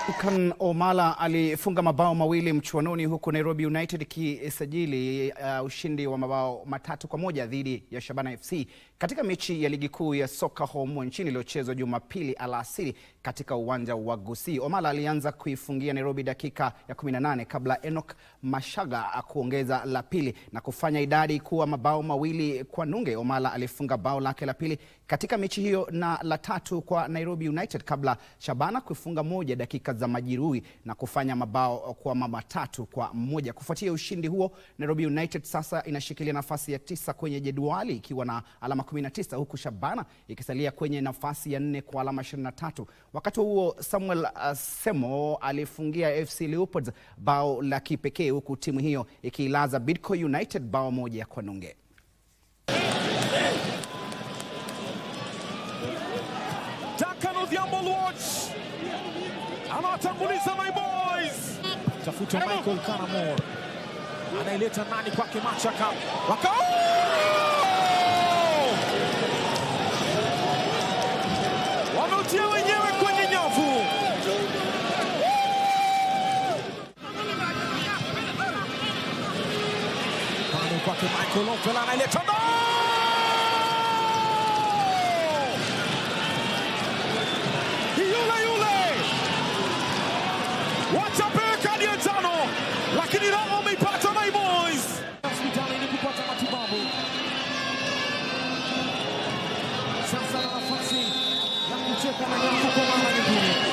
Duncan Omala alifunga mabao mawili mchuanoni huku Nairobi United ikisajili ushindi wa mabao 3-1 dhidi ya Shabana FC katika mechi ya ligi kuu ya soka humu nchini iliyochezwa Jumapili alasiri katika uwanja wa Gusii. Omala alianza kuifungia Nairobi dakika ya 18 kabla Enoch Mashaga kuongeza la pili na kufanya idadi kuwa mabao 2-0. Omala alifunga bao lake la pili katika mechi hiyo na la tatu kwa Nairobi United kabla Shabana kufunga moja dakika za majeruhi na kufanya mabao kwa 3-1. Kufuatia ushindi huo, Nairobi United sasa inashikilia nafasi ya 9 kwenye jedwali ikiwa na alama 19 huku Shabana ikisalia kwenye nafasi ya 4 kwa alama 23. Wakati huo Samuel Semo alifungia FC Leopards bao la kipekee huku timu hiyo ikilaza Bidco United bao 1-0. Anatanguliza my boys. Tafuta Michael Kanamor. Anaileta nani kwake Machaka. Wameutia wenyewe kwenye nyavu. Pano kwake Michael Opela anaileta watapeka kadi ya njano, lakini roho umeipata my boys. Hospitalini kupata matibabu. Sasa na nafasi ya kucheka na nyavu kwa mara nyingine.